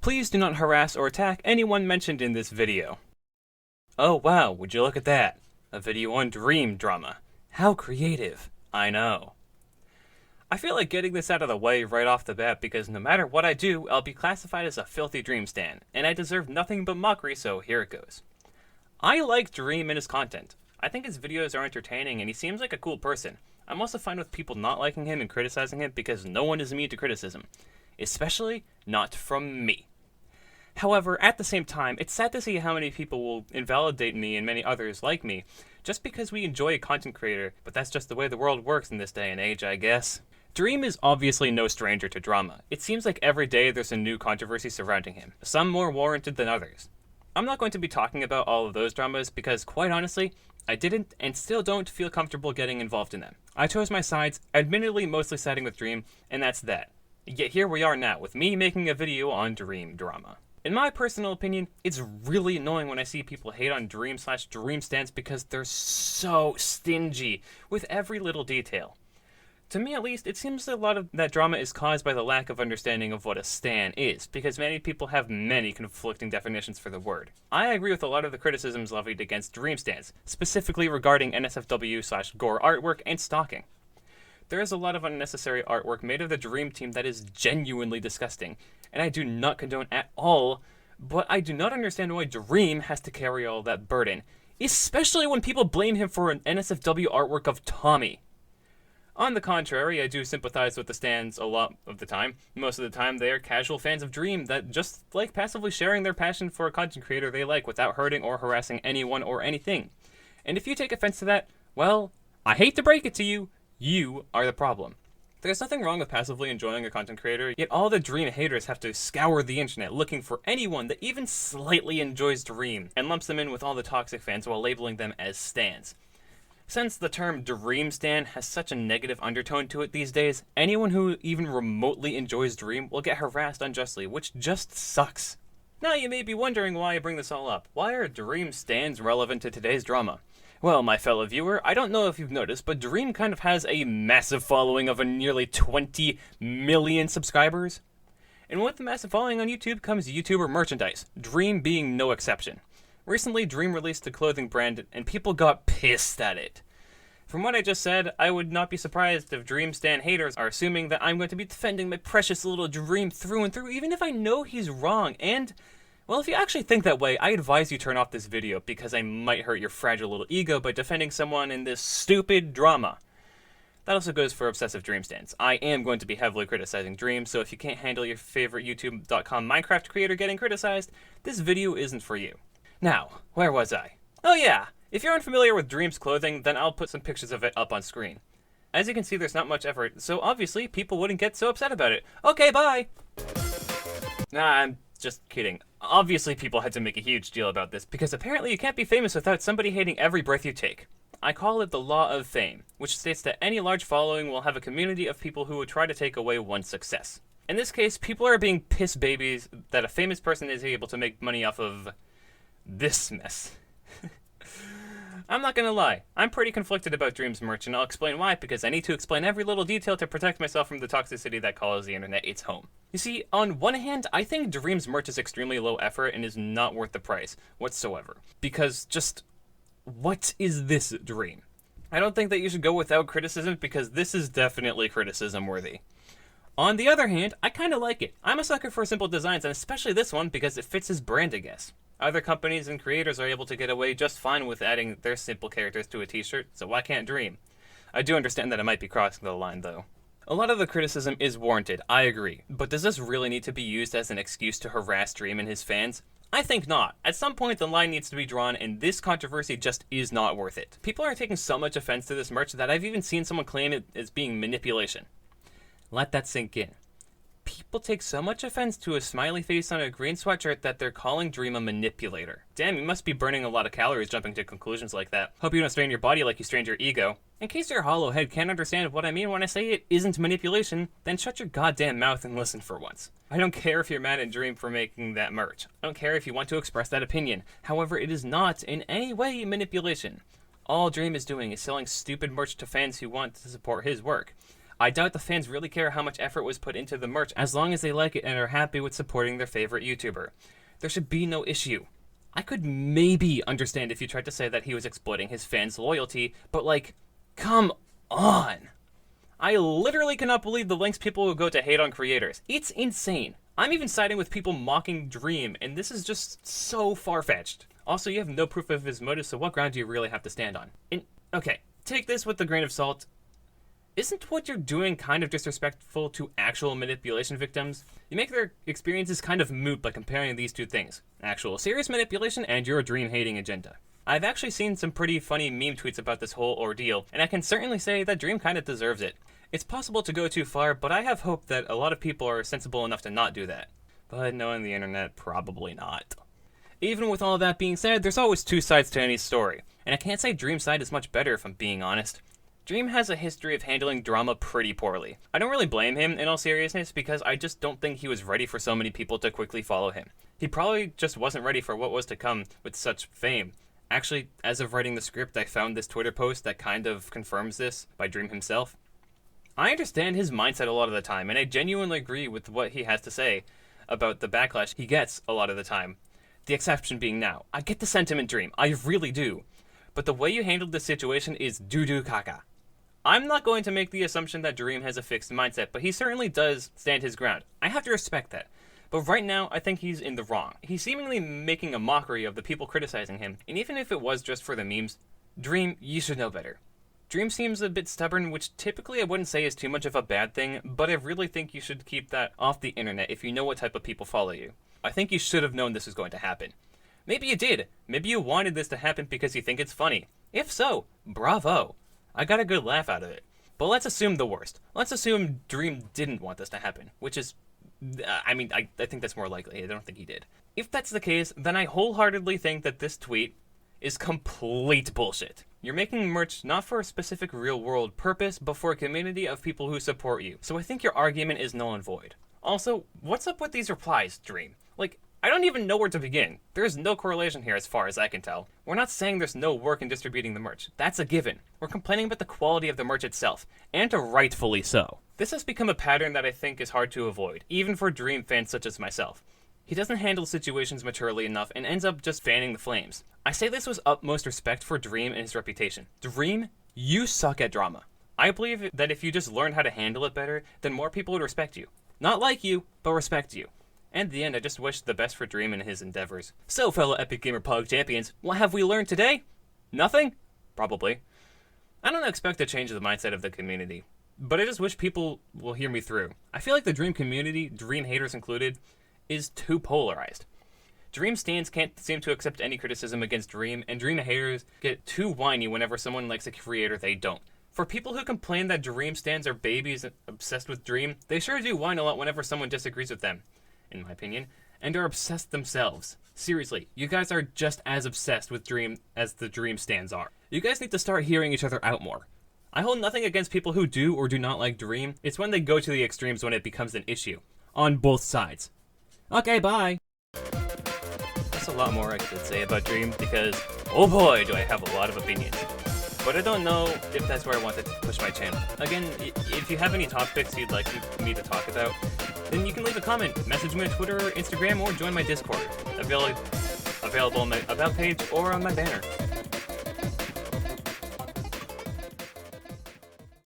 Please do not harass or attack anyone mentioned in this video. Oh wow, would you look at that? A video on dream drama. How creative. I know. I feel like getting this out of the way right off the bat because no matter what I do, I'll be classified as a filthy Dream stan, and I deserve nothing but mockery, so here it goes. I like Dream and his content. I think his videos are entertaining and he seems like a cool person. I'm also fine with people not liking him and criticizing him because no one is immune to criticism. Especially not from me. However, at the same time, it's sad to see how many people will invalidate me and many others like me just because we enjoy a content creator, but that's just the way the world works in this day and age, I guess. Dream is obviously no stranger to drama. It seems like every day there's a new controversy surrounding him, some more warranted than others. I'm not going to be talking about all of those dramas because, quite honestly, I didn't and still don't feel comfortable getting involved in them. I chose my sides, admittedly mostly siding with Dream, and that's that. Yet here we are now, with me making a video on Dream drama. In my personal opinion, it's really annoying when I see people hate on Dream/Dream stans because they're so stingy with every little detail. To me at least, it seems a lot of that drama is caused by the lack of understanding of what a stan is, because many people have many conflicting definitions for the word. I agree with a lot of the criticisms levied against Dream stans, specifically regarding NSFW/gore artwork and stalking. There is a lot of unnecessary artwork made of the Dream team that is genuinely disgusting, and I do not condone at all, but I do not understand why Dream has to carry all that burden, especially when people blame him for an NSFW artwork of Tommy. On the contrary, I do sympathize with the stans a lot of the time. Most of the time, they are casual fans of Dream that just like passively sharing their passion for a content creator they like without hurting or harassing anyone or anything. And if you take offense to that, well, I hate to break it to you, you are the problem. There's nothing wrong with passively enjoying a content creator, yet all the Dream haters have to scour the internet looking for anyone that even slightly enjoys Dream, and lumps them in with all the toxic fans while labeling them as stans. Since the term Dream stan has such a negative undertone to it these days, anyone who even remotely enjoys Dream will get harassed unjustly, which just sucks. Now you may be wondering why I bring this all up. Why are Dream stans relevant to today's drama? Well, my fellow viewer, I don't know if you've noticed, but Dream kind of has a massive following of nearly 20 million subscribers. And with the massive following on YouTube comes YouTuber merchandise, Dream being no exception. Recently, Dream released a clothing brand, and people got pissed at it. From what I just said, I would not be surprised if Dream stan haters are assuming that I'm going to be defending my precious little Dream through and through, even if I know he's wrong, and well, if you actually think that way, I advise you turn off this video because I might hurt your fragile little ego by defending someone in this stupid drama. That also goes for obsessive Dream stans. I am going to be heavily criticizing Dream, so if you can't handle your favorite YouTube.com Minecraft creator getting criticized, this video isn't for you. Now, where was I? Oh yeah, if you're unfamiliar with Dream's clothing, then I'll put some pictures of it up on screen. As you can see, there's not much effort, so obviously people wouldn't get so upset about it. Okay, bye! Nah, I'm just kidding. Obviously people had to make a huge deal about this, because apparently you can't be famous without somebody hating every breath you take. I call it the law of fame, which states that any large following will have a community of people who would try to take away one's success. In this case, people are being piss babies that a famous person is able to make money off of this mess. I'm not gonna lie, I'm pretty conflicted about Dream's merch, and I'll explain why, because I need to explain every little detail to protect myself from the toxicity that calls the internet its home. You see, on one hand, I think Dream's merch is extremely low effort and is not worth the price whatsoever. Because just, what is this Dream? I don't think that you should go without criticism, because this is definitely criticism worthy. On the other hand, I kinda like it. I'm a sucker for simple designs, and especially this one because it fits his brand, I guess. Other companies and creators are able to get away just fine with adding their simple characters to a t-shirt, so why can't Dream? I do understand that it might be crossing the line, though. A lot of the criticism is warranted, I agree, but does this really need to be used as an excuse to harass Dream and his fans? I think not. At some point the line needs to be drawn, and this controversy just is not worth it. People are taking so much offense to this merch that I've even seen someone claim it as being manipulation. Let that sink in. People take so much offense to a smiley face on a green sweatshirt that they're calling Dream a manipulator. Damn, you must be burning a lot of calories jumping to conclusions like that. Hope you don't strain your body like you strained your ego. In case your hollow head can't understand what I mean when I say it isn't manipulation, then shut your goddamn mouth and listen for once. I don't care if you're mad at Dream for making that merch. I don't care if you want to express that opinion. However, it is not in any way manipulation. All Dream is doing is selling stupid merch to fans who want to support his work. I doubt the fans really care how much effort was put into the merch as long as they like it and are happy with supporting their favorite YouTuber. There should be no issue. I could maybe understand if you tried to say that he was exploiting his fans' loyalty, but like, come on. I literally cannot believe the lengths people will go to hate on creators. It's insane. I'm even siding with people mocking Dream, and this is just so far-fetched. Also, you have no proof of his motives, so what ground do you really have to stand on? Okay, take this with a grain of salt. Isn't what you're doing kind of disrespectful to actual manipulation victims? You make their experiences kind of moot by comparing these two things. Actual serious manipulation and your Dream-hating agenda. I've actually seen some pretty funny meme tweets about this whole ordeal, and I can certainly say that Dream kind of deserves it. It's possible to go too far, but I have hope that a lot of people are sensible enough to not do that. But knowing the internet, probably not. Even with all that being said, there's always two sides to any story, and I can't say Dream's side is much better if I'm being honest. Dream has a history of handling drama pretty poorly. I don't really blame him in all seriousness because I just don't think he was ready for so many people to quickly follow him. He probably just wasn't ready for what was to come with such fame. Actually, as of writing the script, I found this Twitter post that kind of confirms this by Dream himself. I understand his mindset a lot of the time, and I genuinely agree with what he has to say about the backlash he gets a lot of the time. The exception being now. I get the sentiment, Dream. I really do. But the way you handled this situation is doo-doo caca. I'm not going to make the assumption that Dream has a fixed mindset, but he certainly does stand his ground. I have to respect that. But right now, I think he's in the wrong. He's seemingly making a mockery of the people criticizing him, and even if it was just for the memes, Dream, you should know better. Dream seems a bit stubborn, which typically I wouldn't say is too much of a bad thing, but I really think you should keep that off the internet if you know what type of people follow you. I think you should have known this was going to happen. Maybe you did. Maybe you wanted this to happen because you think it's funny. If so, bravo. I got a good laugh out of it. But let's assume the worst. Let's assume Dream didn't want this to happen, which is... I think that's more likely. I don't think he did. If that's the case, then I wholeheartedly think that this tweet is complete bullshit. You're making merch not for a specific real-world purpose, but for a community of people who support you. So I think your argument is null and void. Also, what's up with these replies, Dream? Like, I don't even know where to begin. There's no correlation here as far as I can tell. We're not saying there's no work in distributing the merch. That's a given. We're complaining about the quality of the merch itself, and rightfully so. This has become a pattern that I think is hard to avoid, even for Dream fans such as myself. He doesn't handle situations maturely enough and ends up just fanning the flames. I say this with utmost respect for Dream and his reputation. Dream, you suck at drama. I believe that if you just learned how to handle it better, then more people would respect you. Not like you, but respect you. And in the end, I just wish the best for Dream in his endeavors. So, fellow Epic Gamer Pog champions, what have we learned today? Nothing? Probably. I don't expect to change the mindset of the community, but I just wish people will hear me through. I feel like the Dream community, Dream haters included, is too polarized. Dream stans can't seem to accept any criticism against Dream, and Dream haters get too whiny whenever someone likes a creator they don't. For people who complain that Dream stans are babies obsessed with Dream, they sure do whine a lot whenever someone disagrees with them, in my opinion, and are obsessed themselves. Seriously, you guys are just as obsessed with Dream as the Dream stans are. You guys need to start hearing each other out more. I hold nothing against people who do or do not like Dream. It's when they go to the extremes when it becomes an issue. On both sides. Okay, bye. That's a lot more I could say about Dream because, oh boy, do I have a lot of opinions. But I don't know if that's where I want to push my channel. Again, if you have any topics you'd like me to talk about, then you can leave a comment, message me on Twitter or Instagram, or join my Discord. Available on my About page or on my banner.